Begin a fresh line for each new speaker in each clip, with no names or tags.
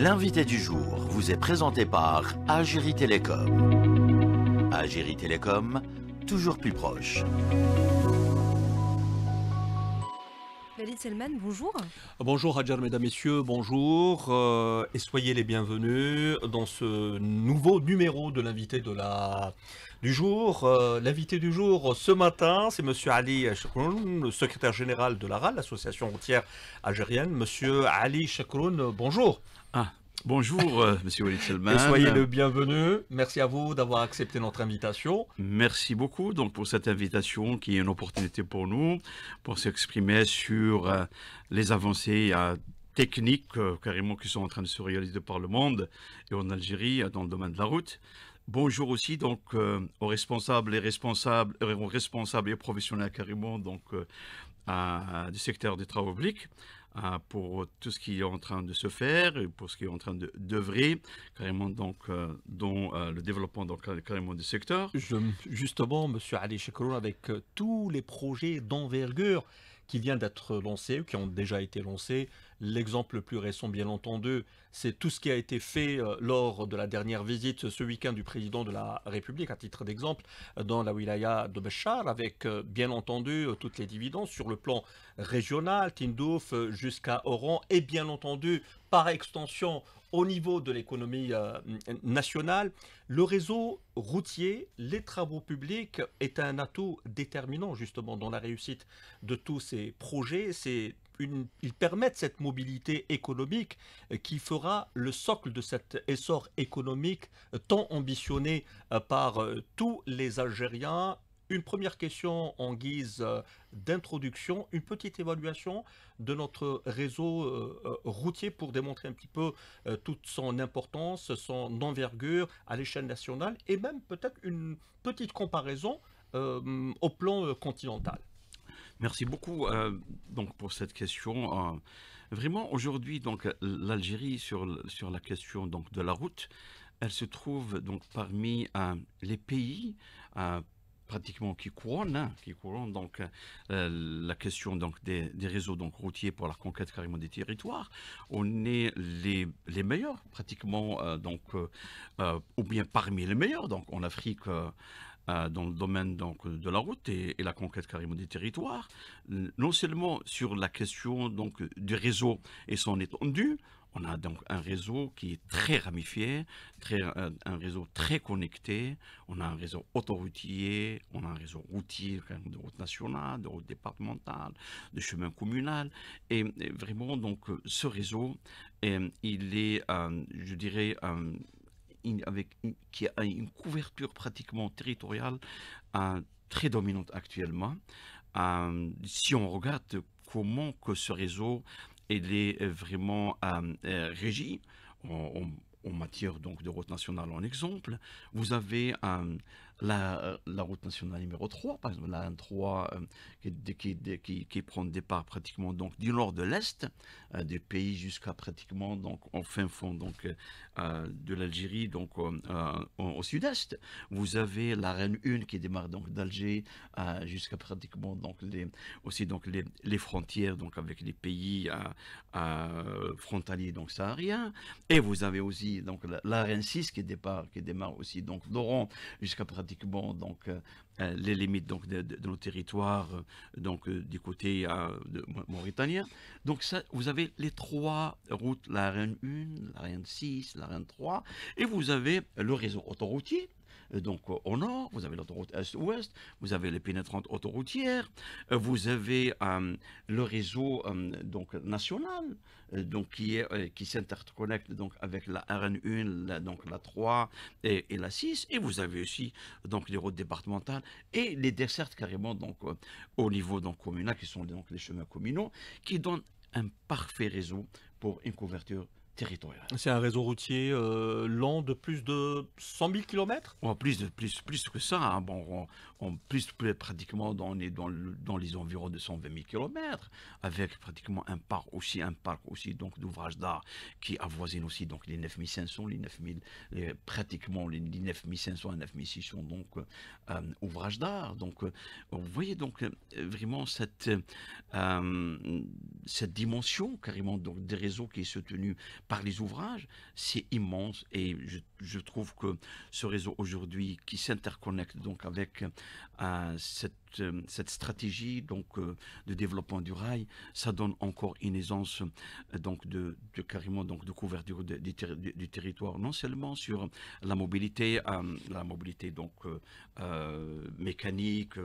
L'invité du jour vous est présenté par Algérie Télécom. Algérie Télécom, toujours plus proche.
Walid Selman, bonjour.
Bonjour Hadjar, mesdames, messieurs, bonjour et soyez les bienvenus dans ce nouveau numéro de l'invité du jour. L'invité du jour ce matin, c'est Monsieur Ali Chakroun, le secrétaire général de l'ARAL, l'association routière algérienne. Monsieur Ali Chakroun, bonjour.
Bonjour, Monsieur Walid Selman.
Et soyez le bienvenu. Merci à vous d'avoir accepté notre invitation.
Merci beaucoup donc, pour cette invitation qui est une opportunité pour nous pour s'exprimer sur les avancées techniques carrément qui sont en train de se réaliser par le monde et en Algérie dans le domaine de la route. Bonjour aussi donc aux responsables et professionnels carrément donc du secteur des travaux publics. Pour tout ce qui est en train de se faire et pour ce qui est en train d'œuvrer carrément donc dans le développement donc carrément du secteur.
Justement, Monsieur Ali Chakroun, avec tous les projets d'envergure qui viennent d'être lancés, qui ont déjà été lancés, l'exemple le plus récent, bien entendu, c'est tout ce qui a été fait lors de la dernière visite ce week-end du président de la République, à titre d'exemple, dans la wilaya de Béchar, avec bien entendu toutes les dividendes sur le plan régional, Tindouf jusqu'à Oran, et bien entendu, par extension, au niveau de l'économie nationale. Le réseau routier, les travaux publics est un atout déterminant justement dans la réussite de tous ces projets. Ils permettent cette mobilité économique qui fera le socle de cet essor économique tant ambitionné par tous les Algériens. Une première question en guise d'introduction, une petite évaluation de notre réseau routier pour démontrer un petit peu toute son importance, son envergure à l'échelle nationale et même peut-être une petite comparaison au plan continental.
Merci beaucoup donc pour cette question. Vraiment aujourd'hui donc l'Algérie sur la question donc de la route, elle se trouve donc parmi les pays pratiquement qui couronnent donc la question donc des réseaux donc routiers pour la conquête carrément des territoires. On est les meilleurs pratiquement ou bien parmi les meilleurs donc en Afrique. Dans le domaine donc, de la route et la conquête carrément des territoires, non seulement sur la question donc, du réseau et son étendue, on a donc un réseau qui est très ramifié, un réseau très connecté, on a un réseau autoroutier, on a un réseau routier de route nationale, de route départementale, de chemin communal, et vraiment donc ce réseau, il est, je dirais, qui a une couverture pratiquement territoriale très dominante actuellement. Si on regarde comment que ce réseau il est vraiment régi en matière donc, de route nationale en exemple, vous avez la route nationale numéro 3, par exemple la N3 qui prend le départ pratiquement donc, du nord de l'est des pays jusqu'à pratiquement donc, en fin fond donc, de l'Algérie donc, au sud-est. Vous avez la RN1 qui démarre donc, d'Alger jusqu'à pratiquement donc, aussi donc, les frontières donc, avec les pays frontaliers donc, sahariens. Et vous avez aussi donc, la RN6 qui démarre aussi donc, d'Oran jusqu'à pratiquement donc, les limites donc, de nos territoires donc, du côté mauritanien. Donc ça, vous avez les trois routes, la RN1, la RN6, la RN3, et vous avez le réseau autoroutier. Donc au nord, vous avez l'autoroute est-ouest, vous avez les pénétrantes autoroutières, vous avez le réseau donc national, donc qui s'interconnecte donc avec la RN1, donc la 3 et la 6, et vous avez aussi donc les routes départementales et les dessertes carrément donc au niveau donc communal qui sont donc les chemins communaux qui donnent un parfait réseau pour une couverture territoriale.
C'est un réseau routier lent de plus de 100 000 km.
Plus que ça, hein. Bon, pratiquement dans les environs de 120 000 km, avec pratiquement un parc aussi donc d'ouvrages d'art qui avoisine aussi donc les 9500, les 9000, pratiquement les 9500 à 9600 donc ouvrages d'art. Donc vous voyez donc vraiment cette dimension carrément donc des réseaux qui est soutenue par les ouvrages, c'est immense. Et je trouve que ce réseau aujourd'hui qui s'interconnecte donc avec cette stratégie donc, de développement du rail, ça donne encore une aisance donc carrément donc, de couverture du territoire, non seulement sur la mobilité donc, mécanique,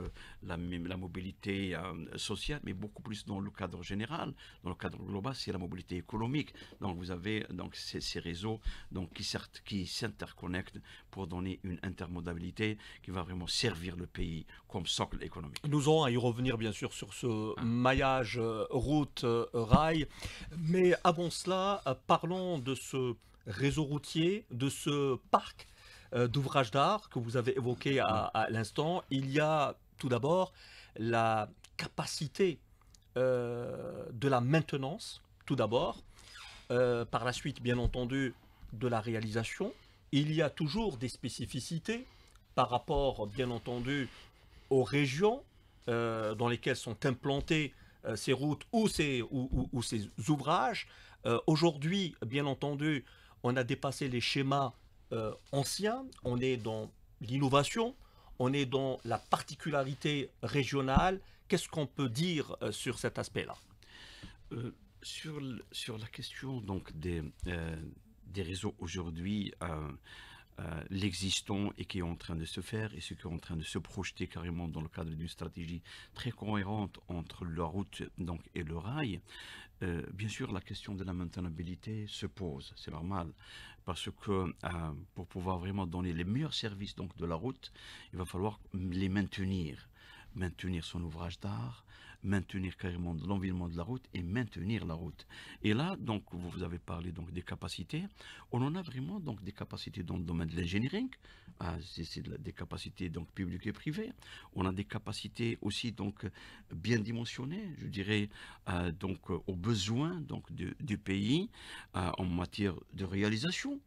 la mobilité sociale, mais beaucoup plus dans le cadre général, dans le cadre global, c'est la mobilité économique. Donc vous avez donc, ces réseaux donc, qui s'interconnectent pour donner une intermodalité qui va vraiment servir le pays comme socle économique.
Nous aurons à y revenir bien sûr sur ce maillage route-rail, mais avant cela, parlons de ce réseau routier, de ce parc d'ouvrages d'art que vous avez évoqué à l'instant. Il y a tout d'abord la capacité de la maintenance, tout d'abord, par la suite bien entendu de la réalisation. Il y a toujours des spécificités par rapport bien entendu aux régions dans lesquelles sont implantées ces routes ou ces ouvrages. Aujourd'hui, bien entendu, on a dépassé les schémas anciens, on est dans l'innovation, on est dans la particularité régionale. Qu'est-ce qu'on peut dire sur cet aspect-là?
Sur la question donc, des réseaux aujourd'hui, l'existant et qui est en train de se faire et ce qui est en train de se projeter carrément dans le cadre d'une stratégie très cohérente entre la route donc, et le rail, bien sûr la question de la maintenabilité se pose, c'est normal, parce que pour pouvoir vraiment donner les meilleurs services donc, de la route, il va falloir les maintenir son ouvrage d'art, maintenir carrément l'environnement de la route et maintenir la route. Et là, donc, vous avez parlé donc, des capacités. On en a vraiment donc, des capacités dans le domaine de l'engineering, c'est des capacités donc, publiques et privées. On a des capacités aussi donc, bien dimensionnées, je dirais, donc, aux besoins donc, du pays en matière de réalisation.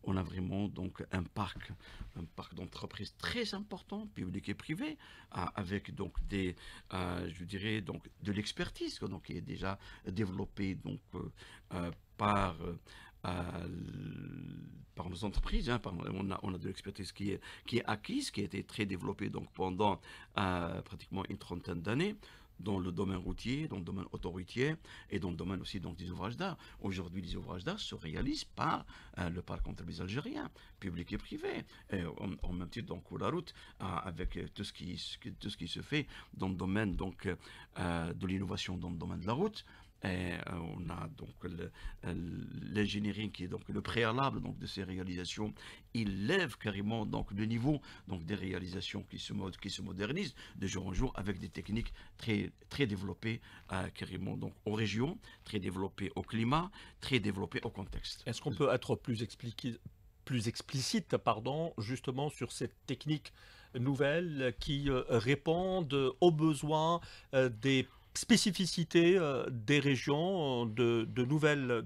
On a vraiment donc un parc d'entreprises très important, public et privé, avec donc je dirais donc de l'expertise donc qui est déjà développée donc par nos entreprises. On a de l'expertise qui est acquise, qui a été très développée donc pendant pratiquement une trentaine d'années, dans le domaine routier, dans le domaine autoroutier et dans le domaine aussi donc, des ouvrages d'art. Aujourd'hui, les ouvrages d'art se réalisent par le parc entreprise algérien, public et privé, en même titre donc la route, avec tout ce qui se fait dans le domaine donc, de l'innovation dans le domaine de la route. Et on a donc l'ingénierie qui est donc le préalable donc, de ces réalisations. Il lève carrément donc, le niveau donc, des réalisations qui se modernisent de jour en jour avec des techniques très, très développées carrément donc, aux régions, très développées au climat, très développées au contexte.
Est-ce qu'on peut être plus explicite justement sur cette technique nouvelle qui répondent aux besoins des spécificités des régions, de nouvelles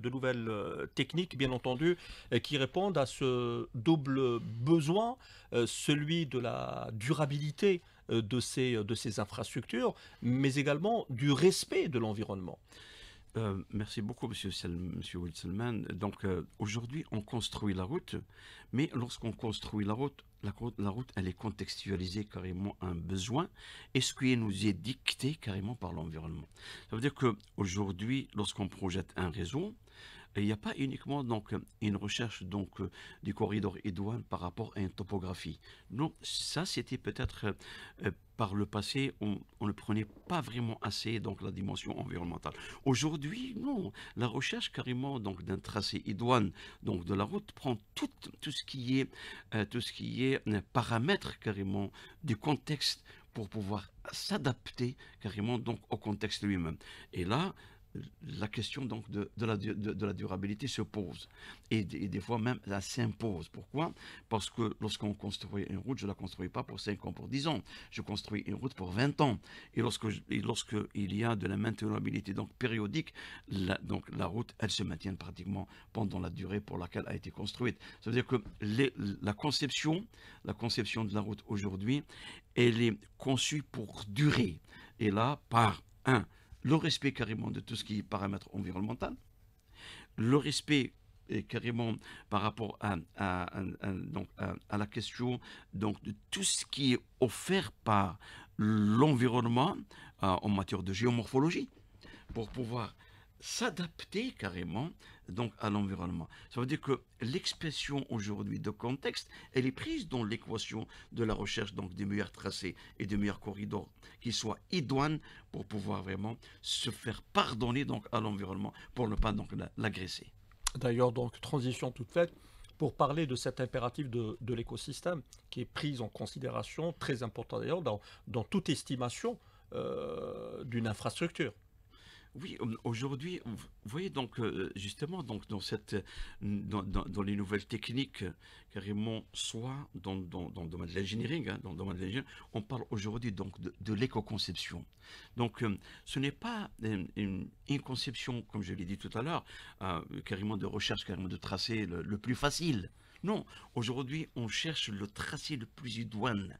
techniques, bien entendu, qui répondent à ce double besoin, celui de la durabilité de ces infrastructures, mais également du respect de l'environnement.
Merci beaucoup, Monsieur Wilselman. Donc, aujourd'hui, on construit la route, mais lorsqu'on construit la route, elle est contextualisée carrément à un besoin et ce qui nous est dicté carrément par l'environnement. Ça veut dire qu'aujourd'hui, lorsqu'on projette un réseau, il n'y a pas uniquement donc, une recherche donc, du corridor idoine par rapport à une topographie. Non, ça c'était peut-être par le passé, on ne prenait pas vraiment assez donc, la dimension environnementale. Aujourd'hui, non, la recherche carrément donc, d'un tracé idoine donc, de la route prend tout ce qui est paramètre carrément du contexte pour pouvoir s'adapter carrément donc, au contexte lui-même. Et là, la question donc de la durabilité se pose et des fois même ça s'impose. Pourquoi? Parce que lorsqu'on construit une route, je ne la construis pas pour 5 ans, pour 10 ans, je construis une route pour 20 ans et lorsqu'il y a de la maintenabilité donc périodique, donc la route elle se maintient pratiquement pendant la durée pour laquelle elle a été construite. Ça veut dire que la conception de la route aujourd'hui elle est conçue pour durer et là par le respect carrément de tout ce qui est paramètre environnemental, le respect et carrément par rapport donc, à la question donc, de tout ce qui est offert par l'environnement en matière de géomorphologie pour pouvoir s'adapter carrément donc à l'environnement. Ça veut dire que l'expression aujourd'hui de contexte, elle est prise dans l'équation de la recherche donc des meilleurs tracés et des meilleurs corridors qui soient idoines pour pouvoir vraiment se faire pardonner donc à l'environnement pour ne pas donc l'agresser.
D'ailleurs, donc, transition toute faite pour parler de cet impératif de l'écosystème qui est pris en considération, très important d'ailleurs, dans toute estimation d'une infrastructure.
Oui, aujourd'hui, vous voyez donc justement donc dans les nouvelles techniques carrément, soit dans le domaine de l'engineering, hein, dans le domaine de l'ingénierie, on parle aujourd'hui donc de l'éco-conception. Donc ce n'est pas une conception, comme je l'ai dit tout à l'heure, carrément de recherche, carrément de tracé le plus facile. Non, aujourd'hui, on cherche le tracé le plus idoine.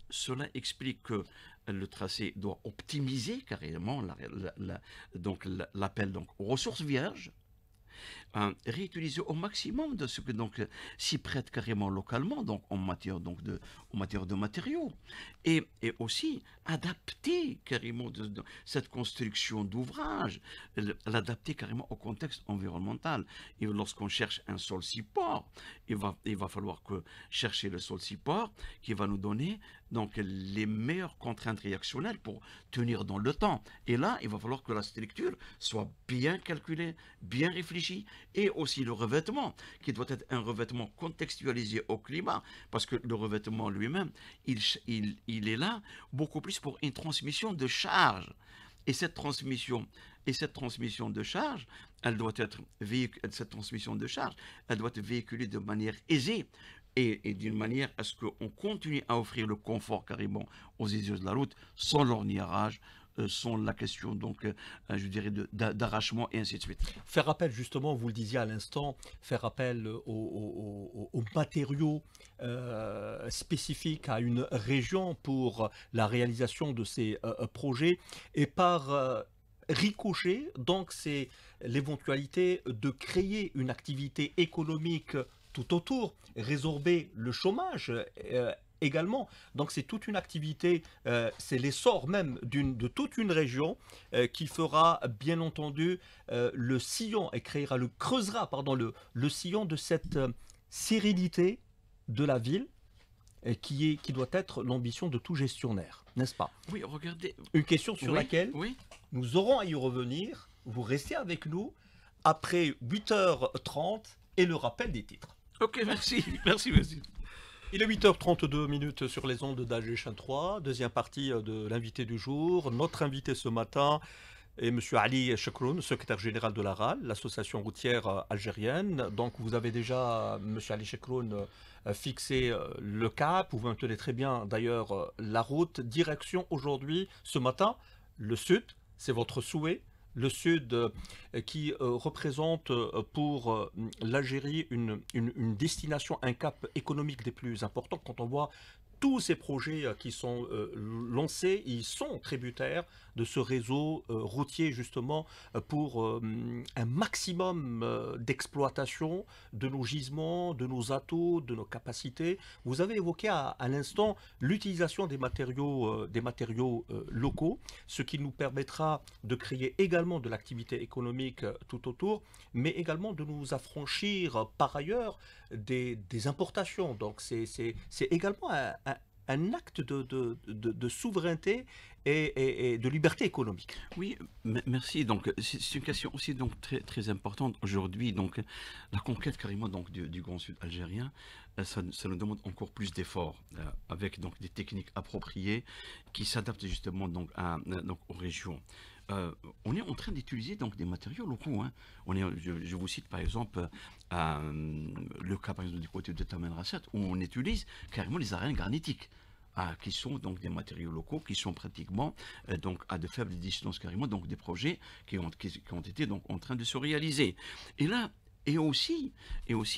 Cela explique que le tracé doit optimiser carrément donc l'appel donc aux ressources vierges, réutiliser au maximum de ce que donc s'y prête carrément localement donc en matière de matériaux et aussi adapter carrément cette construction d'ouvrage, l'adapter carrément au contexte environnemental. Et lorsqu'on cherche un sol support, il va falloir que chercher le sol support qui va nous donner donc les meilleures contraintes réactionnelles pour tenir dans le temps. Et là, il va falloir que la structure soit bien calculée, bien réfléchie, et aussi le revêtement, qui doit être un revêtement contextualisé au climat, parce que le revêtement lui-même, il est là beaucoup plus pour une transmission de charge. Et cette transmission de charge, elle doit être véhiculée de manière aisée et d'une manière à ce qu'on continue à offrir le confort carrément aux usagers de la route sans l'orniérage, sans la question donc, je dirais, d'arrachement et ainsi de suite.
Faire appel justement, vous le disiez à l'instant, faire appel aux matériaux spécifiques à une région pour la réalisation de ces projets et par ricochet, donc c'est l'éventualité de créer une activité économique tout autour, résorber le chômage également. Donc c'est toute une activité, c'est l'essor même de toute une région qui fera bien entendu le sillon et creusera pardon, le sillon de cette sérénité de la ville qui doit être l'ambition de tout gestionnaire, n'est-ce pas?
Oui, regardez.
Une question sur
Oui,
laquelle
oui.
nous aurons à y revenir. Vous restez avec nous après 8h30 et le rappel des titres.
Ok, merci. Merci.
Il est 8h32 minutes sur les ondes d'AG Chaîne 3, deuxième partie de l'invité du jour. Notre invité ce matin est M. Ali Chekroun, secrétaire général de l'ARAL, l'association routière algérienne. Donc vous avez déjà, M. Ali Chekroun, fixé le cap, vous maintenez très bien d'ailleurs la route. Direction aujourd'hui, ce matin, le sud, c'est votre souhait. Le Sud qui représente pour l'Algérie une destination, un cap économique des plus importants. Quand on voit tous ces projets qui sont lancés, ils sont tributaires de ce réseau routier justement pour un maximum d'exploitation de nos gisements, de nos atouts, de nos capacités. Vous avez évoqué à l'instant l'utilisation des matériaux locaux, ce qui nous permettra de créer également de l'activité économique tout autour, mais également de nous affranchir par ailleurs des importations. Donc c'est également un acte de souveraineté et de liberté économique.
Oui, merci. Donc c'est une question aussi donc très très importante aujourd'hui. Donc la conquête carrément donc du Grand Sud algérien, ça nous demande encore plus d'efforts avec donc des techniques appropriées qui s'adaptent justement donc aux régions. On est en train d'utiliser donc des matériaux locaux. Hein. Je vous cite par exemple le cas par exemple du côté de Taman Rasset où on utilise carrément les arènes granitiques. Qui sont donc des matériaux locaux qui sont pratiquement donc à de faibles distances carrément, donc des projets qui ont été donc en train de se réaliser. Et là, et aussi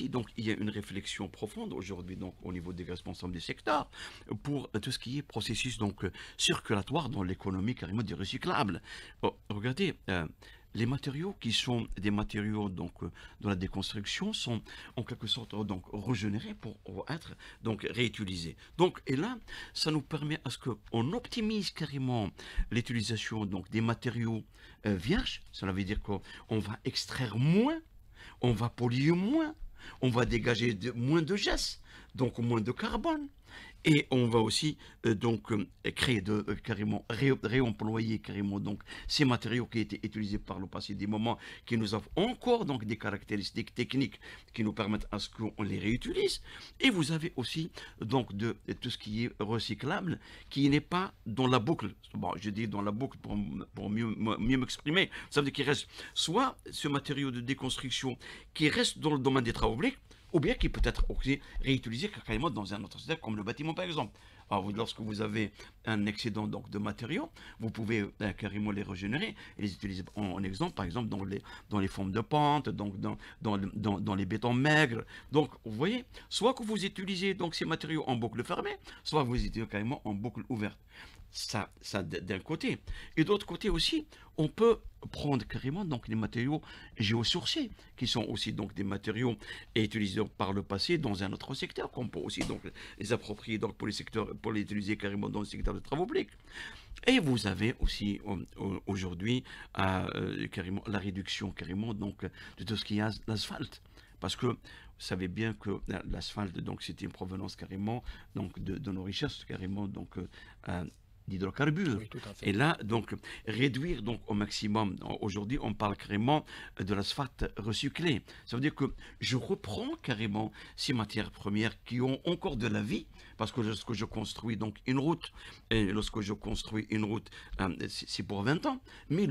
donc il y a une réflexion profonde aujourd'hui donc au niveau des responsables du secteur pour tout ce qui est processus donc circulatoire dans l'économie carrément du recyclable. Regardez, les matériaux qui sont des matériaux donc de la déconstruction sont en quelque sorte donc régénérés pour être donc réutilisés. Donc et là, ça nous permet à ce qu'on optimise carrément l'utilisation donc des matériaux vierges. Cela veut dire qu'on va extraire moins, on va polluer moins, on va dégager moins de gaz, donc moins de carbone. Et on va aussi créer carrément réemployer carrément donc ces matériaux qui étaient utilisés par le passé, des moments qui nous offrent encore donc des caractéristiques techniques qui nous permettent à ce qu'on les réutilise. Et vous avez aussi donc de tout ce qui est recyclable, qui n'est pas dans la boucle. Bon, je dis dans la boucle pour mieux m'exprimer. Ça veut dire qu'il reste soit ce matériau de déconstruction qui reste dans le domaine des travaux publics, ou bien qui peut être aussi réutilisé carrément dans un autre secteur, comme le bâtiment par exemple. Alors, lorsque vous avez un excédent donc, de matériaux, vous pouvez carrément les régénérer et les utiliser en exemple, par exemple, dans les formes de pente, donc dans les bétons maigres. Donc, vous voyez, soit que vous utilisez donc, ces matériaux en boucle fermée, soit vous les utilisez carrément en boucle ouverte. Ça d'un côté. Et d'autre côté aussi, on peut prendre carrément donc les matériaux géosourcés, qui sont aussi donc des matériaux utilisés par le passé dans un autre secteur, qu'on peut aussi donc les approprier donc pour les utiliser carrément dans le secteur de travaux publics. Et vous avez aussi aujourd'hui carrément la réduction carrément donc de tout ce qui est l'asphalte. Parce que vous savez bien que l'asphalte, donc, c'est une provenance carrément donc, de nos richesses, carrément donc, d'hydrocarbures.
Oui, tout à fait.
Et là, donc, réduire donc, au maximum, aujourd'hui, on parle carrément de l'asphalte recyclé. Ça veut dire que je reprends carrément ces matières premières qui ont encore de la vie, parce que lorsque je construis donc, une route, et lorsque je construis une route, c'est pour 20 ans, mais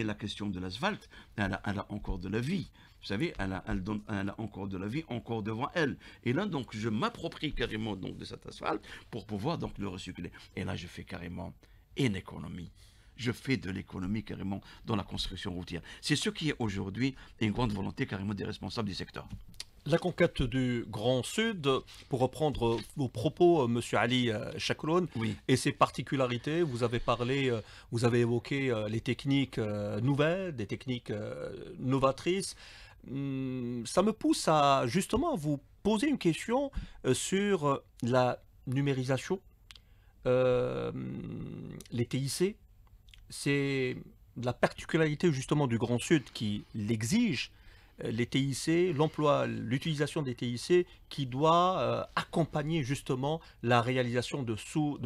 la question de l'asphalte, elle a encore de la vie. Vous savez, elle a encore de la vie, encore devant elle. Et là, donc, je m'approprie carrément donc, de cet asphalte pour pouvoir donc, le recycler. Et là, je fais carrément une économie. Je fais de l'économie carrément dans la construction routière. C'est ce qui est aujourd'hui une grande volonté carrément des responsables du secteur.
La conquête du Grand Sud, pour reprendre vos propos, Monsieur Ali Chakroun,
Oui.
et ses particularités, vous avez évoqué les techniques nouvelles, des techniques novatrices. Ça me pousse à justement vous poser une question sur la numérisation, les TIC. C'est la particularité justement du Grand Sud qui l'exige, les TIC, l'emploi, l'utilisation des TIC qui doit accompagner justement la réalisation de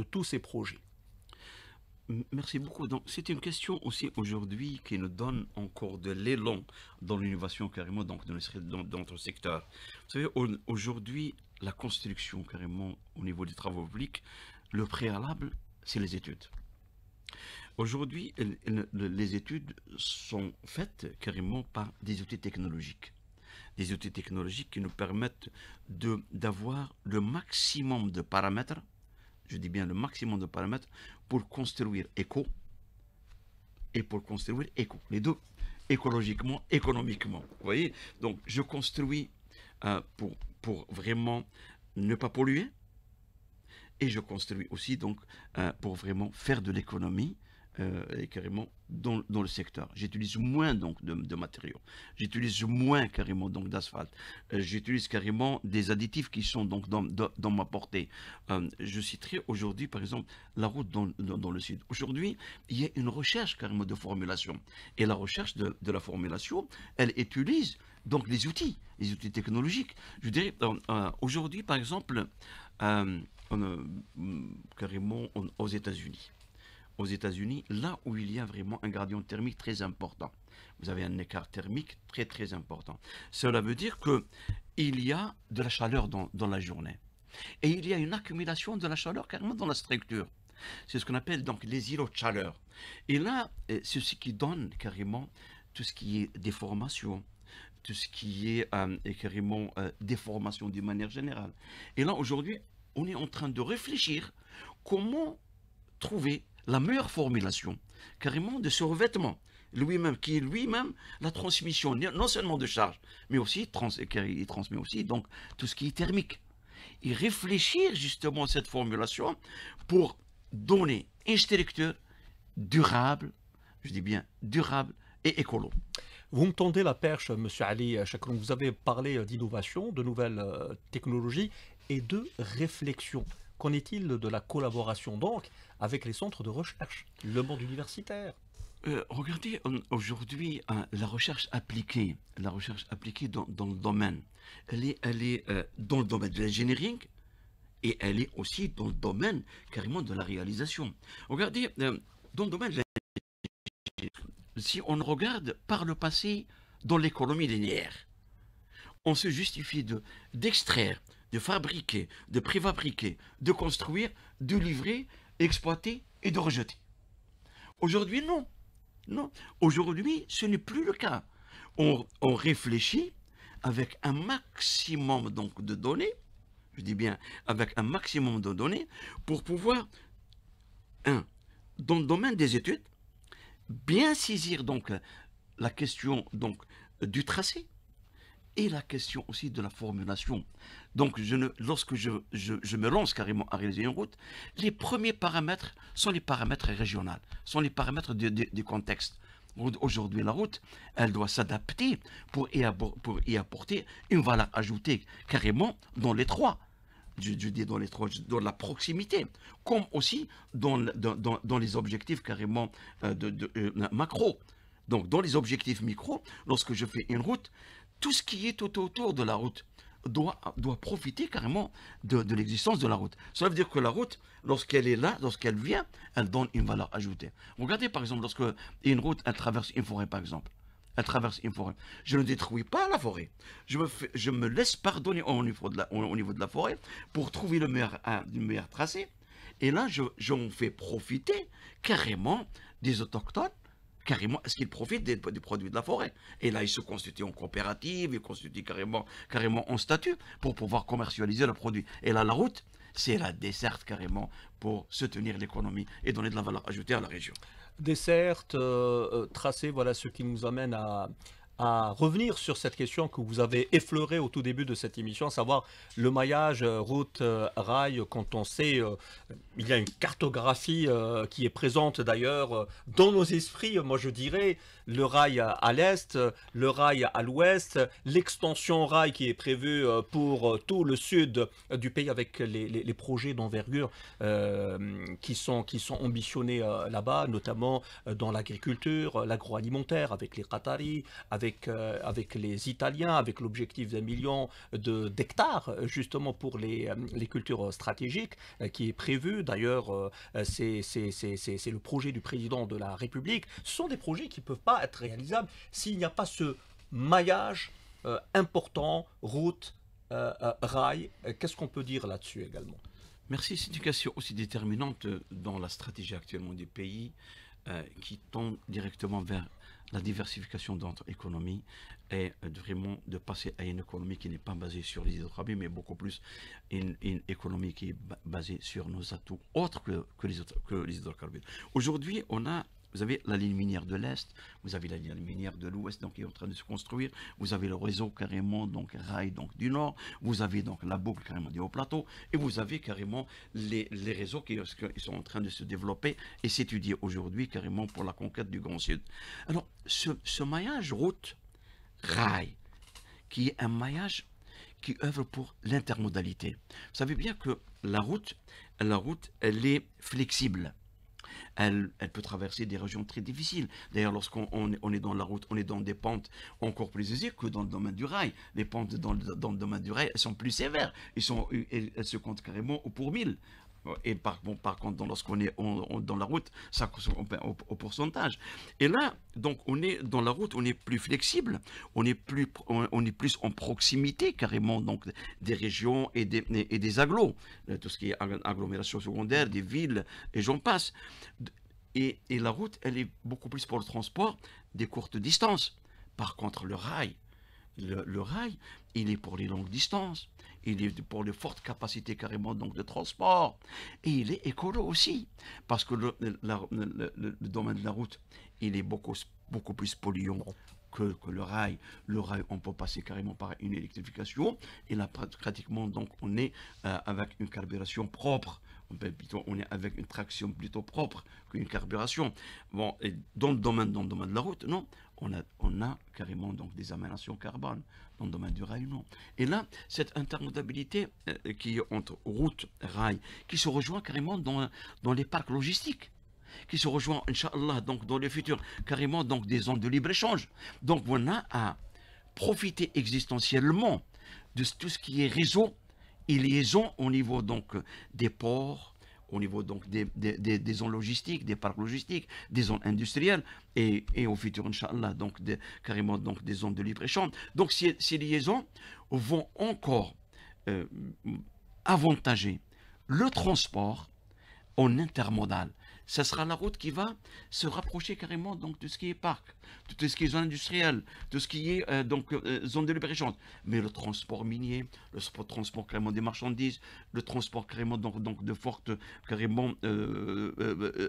tous ces projets.
Merci beaucoup. Donc, c'est une question aussi aujourd'hui qui nous donne encore de l'élan dans l'innovation carrément donc, dans notre secteur. Vous savez, aujourd'hui, la construction carrément au niveau des travaux publics, le préalable, c'est les études. Aujourd'hui, les études sont faites carrément par des outils technologiques. Des outils technologiques qui nous permettent d'avoir le maximum de paramètres, je dis bien le maximum de paramètres, pour construire éco et pour construire éco. Les deux, écologiquement, économiquement. Vous voyez? Donc, je construis pour vraiment ne pas polluer et je construis aussi donc pour vraiment faire de l'économie et carrément dans le secteur. J'utilise moins donc de matériaux. J'utilise moins carrément donc d'asphalte. J'utilise carrément des additifs qui sont donc dans ma portée. Je citerai aujourd'hui par exemple la route dans le sud. Aujourd'hui, il y a une recherche carrément de formulation. Et la recherche de la formulation, elle utilise donc les outils technologiques. Je dirais aujourd'hui par exemple carrément aux États-Unis. Aux États-Unis, là où il y a vraiment un gradient thermique très important. Vous avez un écart thermique très très important. Cela veut dire qu'il y a de la chaleur dans la journée. Et il y a une accumulation de la chaleur carrément dans la structure. C'est ce qu'on appelle donc les îlots de chaleur. Et là, c'est ce qui donne carrément tout ce qui est déformation, tout ce qui est carrément déformation d'une manière générale. Et là, aujourd'hui, on est en train de réfléchir comment trouver la meilleure formulation, carrément, de ce revêtement, qui est lui-même la transmission, non seulement de charge, mais aussi, il transmet aussi donc, tout ce qui est thermique. Et réfléchir justement à cette formulation pour donner une structure durable, je dis bien durable, et écolo.
Vous me tendez la perche, Monsieur Ali Chakroun. Vous avez parlé d'innovation, de nouvelles technologies et de réflexion. Qu'en est-il de la collaboration donc avec les centres de recherche, le monde universitaire?
Regardez, aujourd'hui, la recherche appliquée dans le domaine, elle est dans le domaine de l'engineering et elle est aussi dans le domaine carrément de la réalisation. Regardez, dans le domaine de l'engineering, si on regarde par le passé dans l'économie linéaire, on se justifie d'extraire, de fabriquer, de préfabriquer, de construire, de livrer, exploiter et de rejeter. Aujourd'hui, non. Non, aujourd'hui, ce n'est plus le cas. On réfléchit avec un maximum donc, de données, je dis bien avec un maximum de données, pour pouvoir, dans le domaine des études, bien saisir donc la question donc, du tracé et la question aussi de la formulation. Donc, lorsque je me lance carrément à réaliser une route, les premiers paramètres sont les paramètres régionaux, sont les paramètres du contexte. Aujourd'hui, la route, elle doit s'adapter pour y apporter une valeur ajoutée carrément dans les trois. Je dis dans les trois, dans la proximité, comme aussi dans les objectifs carrément macro. Donc, dans les objectifs micro, lorsque je fais une route, tout ce qui est tout autour de la route doit profiter carrément de l'existence de la route. Cela veut dire que la route, lorsqu'elle est là, lorsqu'elle vient, elle donne une valeur ajoutée. Regardez par exemple, lorsque une route, elle traverse une forêt par exemple. Elle traverse une forêt. Je ne détruis pas la forêt. Je me laisse pardonner au niveau de la forêt pour trouver le meilleur tracé. Et là, j'en fais profiter carrément des autochtones. Carrément, est-ce qu'ils profitent des produits de la forêt? Et là, ils se constituent en coopérative, ils constituent carrément en statut pour pouvoir commercialiser le produit. Et là, la route, c'est la desserte carrément pour soutenir l'économie et donner de la valeur ajoutée à la région.
Desserte, tracé, voilà ce qui nous amène à revenir sur cette question que vous avez effleurée au tout début de cette émission, à savoir le maillage route-rail. Quand on sait, il y a une cartographie qui est présente d'ailleurs dans nos esprits, moi je dirais, le rail à l'est, le rail à l'ouest, l'extension rail qui est prévue pour tout le sud du pays avec les projets d'envergure qui sont ambitionnés là-bas, notamment dans l'agriculture, l'agroalimentaire, avec les Qataris, avec les Italiens, avec l'objectif d'1 million d'hectares, justement pour les cultures stratégiques, qui est prévu. D'ailleurs, c'est le projet du président de la République. Ce sont des projets qui ne peuvent pas être réalisables s'il n'y a pas ce maillage important, route, rail. Qu'est-ce qu'on peut dire là-dessus également?
Merci, c'est une question aussi déterminante dans la stratégie actuellement du pays qui tend directement vers la diversification de notre économie et vraiment de passer à une économie qui n'est pas basée sur les hydrocarbures, mais beaucoup plus une économie qui est basée sur nos atouts autres que les hydrocarbures. Aujourd'hui, vous avez la ligne minière de l'Est, vous avez la ligne minière de l'Ouest, donc qui est en train de se construire, vous avez le réseau carrément, donc rail donc, du Nord, vous avez donc la boucle carrément du Haut-Plateau, et vous avez carrément les réseaux qui sont en train de se développer et s'étudier aujourd'hui carrément pour la conquête du Grand Sud. Alors, ce maillage route-rail, qui est un maillage qui œuvre pour l'intermodalité. Vous savez bien que la route, elle est flexible. Elle peut traverser des régions très difficiles. D'ailleurs, lorsqu'on est dans la route, on est dans des pentes encore plus aisées que dans le domaine du rail. Les pentes dans le domaine du rail, elles sont plus sévères. Elles se comptent carrément au pour 1000. Et par contre, lorsqu'on est dans la route, ça correspond au pourcentage. Et là, donc, on est dans la route, on est plus flexible, on est plus en proximité carrément donc, des régions et des agglos, tout ce qui est agglomération secondaire, des villes, et j'en passe. Et la route, elle est beaucoup plus pour le transport des courtes distances. Par contre, le rail, il est pour les longues distances, il est pour les fortes capacités carrément donc de transport, et il est écolo aussi, parce que le domaine de la route, il est beaucoup plus polluant que le rail. Le rail, on peut passer carrément par une électrification, et là pratiquement donc on est avec une carburation propre on est avec une traction plutôt propre qu'une carburation. Bon, et dans le domaine de la route, non, on a carrément donc des aménagements carbone. Dans le domaine du rail, non. Et là, cette intermodalité qui est entre route, rail, qui se rejoint carrément dans les parcs logistiques, qui se rejoint, Inch'Allah, donc dans le futur, carrément donc des zones de libre-échange. Donc on a à profiter existentiellement de tout ce qui est réseau et liaison au niveau donc des ports, au niveau donc des zones logistiques, des parcs logistiques, des zones industrielles et au futur, Inch'Allah, donc carrément donc des zones de libre-échange. Donc ces liaisons vont encore avantager le transport en intermodal. Ce sera la route qui va se rapprocher carrément donc, de ce qui est parc, de tout ce qui est zone industrielle, de ce qui est zone de libre-échange. Mais le transport minier, le transport carrément des marchandises, le transport carrément donc de fortes carrément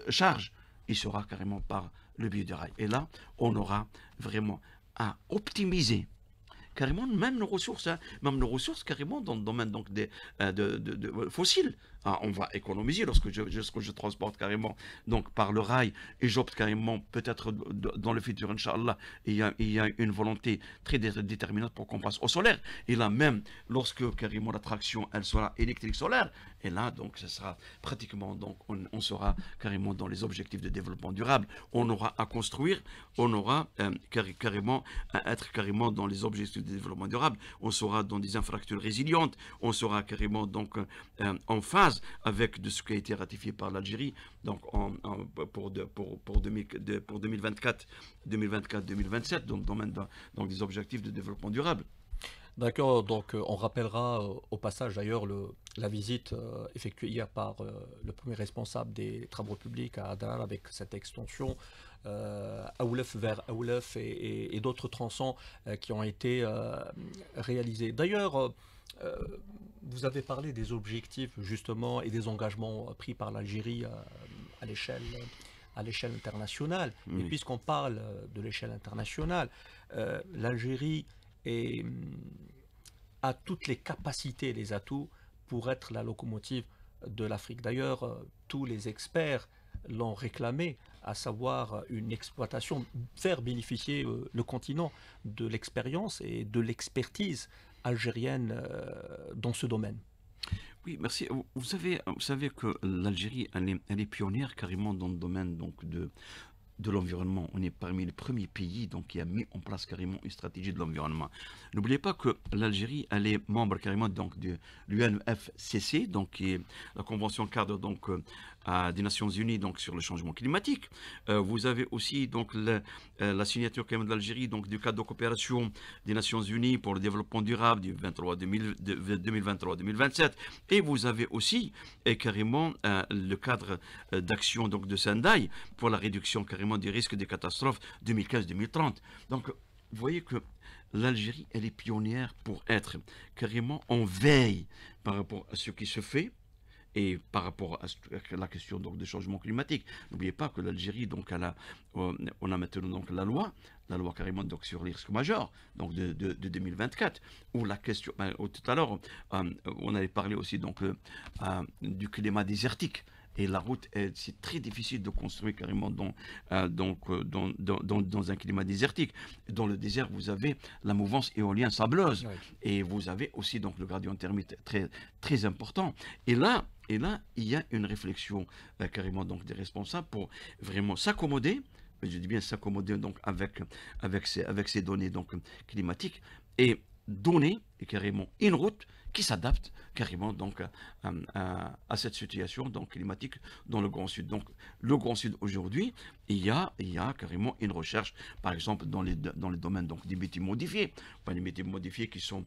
charges, il sera carrément par le biais du rail. Et là, on aura vraiment à optimiser carrément même nos ressources, carrément dans le domaine donc de fossiles. Ah, on va économiser lorsque je transporte carrément donc par le rail et j'opte carrément peut-être dans le futur, Inch'Allah, il y a une volonté très déterminante pour qu'on passe au solaire. Et là même, lorsque carrément la traction elle sera électrique solaire, et là donc ce sera pratiquement donc on sera carrément dans les objectifs de développement durable. On aura à construire, on aura carrément à être carrément dans les objectifs de développement durable. On sera dans des infrastructures résilientes, on sera carrément donc en phase avec de ce qui a été ratifié par l'Algérie donc pour 2024-2027 dans le domaine donc des objectifs de développement durable.
D'accord, donc on rappellera au passage d'ailleurs la visite effectuée hier par le premier responsable des travaux publics à Adana avec cette extension Aoulef vers Aoulef et d'autres tronçons qui ont été réalisés. D'ailleurs, vous avez parlé des objectifs justement et des engagements pris par l'Algérie à l'échelle internationale.
Oui.
Et puisqu'on parle de l'échelle internationale, l'Algérie a toutes les capacités, les atouts pour être la locomotive de l'Afrique. D'ailleurs, tous les experts l'ont réclamé, à savoir une exploitation, faire bénéficier le continent de l'expérience et de l'expertise algérienne dans ce domaine.
Oui, merci. Vous savez que l'Algérie, elle est pionnière carrément dans le domaine donc, de l'environnement. On est parmi les premiers pays donc, qui a mis en place carrément une stratégie de l'environnement. N'oubliez pas que l'Algérie, elle est membre carrément donc, de l'UNFCCC, donc, qui est la convention cadre donc, des Nations Unies donc, sur le changement climatique. Vous avez aussi donc, la signature quand même de l'Algérie donc, du cadre de coopération des Nations Unies pour le développement durable du 2023-2027. Et vous avez aussi carrément le cadre d'action donc, de Sendai pour la réduction carrément des risques des catastrophes 2015-2030. Donc, vous voyez que l'Algérie, elle est pionnière pour être carrément en veille par rapport à ce qui se fait et par rapport à la question donc, de changement climatique. N'oubliez pas que l'Algérie, donc, on a maintenant donc, la loi carrément donc, sur les risques majeurs donc, de 2024, où la question, tout à l'heure, on avait parlé aussi donc, du climat désertique. Et la route, c'est très difficile de construire carrément dans un climat désertique. Dans le désert, vous avez la mouvance éolienne sableuse. Oui. Et vous avez aussi donc, le gradient thermique très, très important. Et là, il y a une réflexion carrément donc, des responsables pour vraiment s'accommoder, je dis bien s'accommoder donc, avec ces données donc, climatiques et donner carrément une route qui s'adapte carrément donc à cette situation donc, climatique dans le Grand Sud. Donc le Grand Sud aujourd'hui, il y a carrément une recherche, par exemple dans les domaines donc, des métiers modifiés, les métiers modifiés qui sont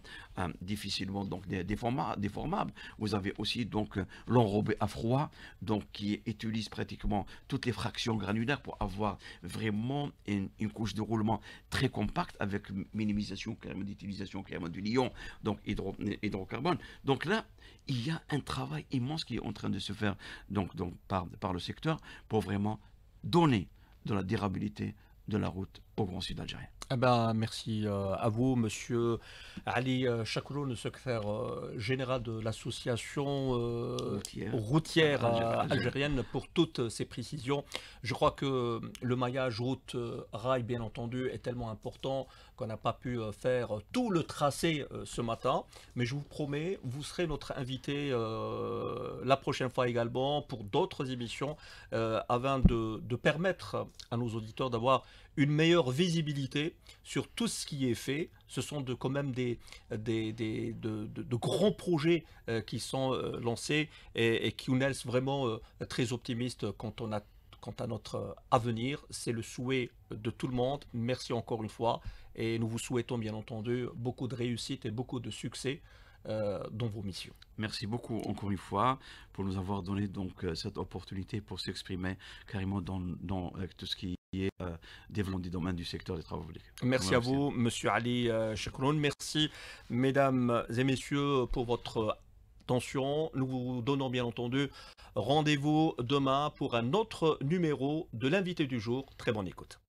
difficilement donc, déformables. Vous avez aussi donc l'enrobé à froid, donc qui utilise pratiquement toutes les fractions granulaires pour avoir vraiment une couche de roulement très compacte avec minimisation carrément d'utilisation carrément du lion, donc hydrocarbone. Donc là, il y a un travail immense qui est en train de se faire donc par le secteur pour vraiment donner de la durabilité de la route au Grand Sud algérien.
Eh ben, merci à vous, monsieur Ali Chakouloun, le secrétaire général de l'association routière algérienne, pour toutes ces précisions. Je crois que le maillage route-rail, bien entendu, est tellement important qu'on n'a pas pu faire tout le tracé ce matin. Mais je vous promets, vous serez notre invité la prochaine fois également pour d'autres émissions afin de permettre à nos auditeurs d'avoir une meilleure visibilité sur tout ce qui est fait. Ce sont quand même de grands projets qui sont lancés et qui nous laissent vraiment très optimistes quant à notre avenir. C'est le souhait de tout le monde. Merci encore une fois et nous vous souhaitons bien entendu beaucoup de réussite et beaucoup de succès dans vos missions.
Merci beaucoup encore une fois pour nous avoir donné donc cette opportunité pour s'exprimer carrément dans tout ce qui est développement du domaine du secteur des travaux publics.
Merci à vous, monsieur Ali Chakouloun. Merci, mesdames et messieurs, pour votre attention. Nous vous donnons bien entendu rendez-vous demain pour un autre numéro de l'invité du jour. Très bonne écoute.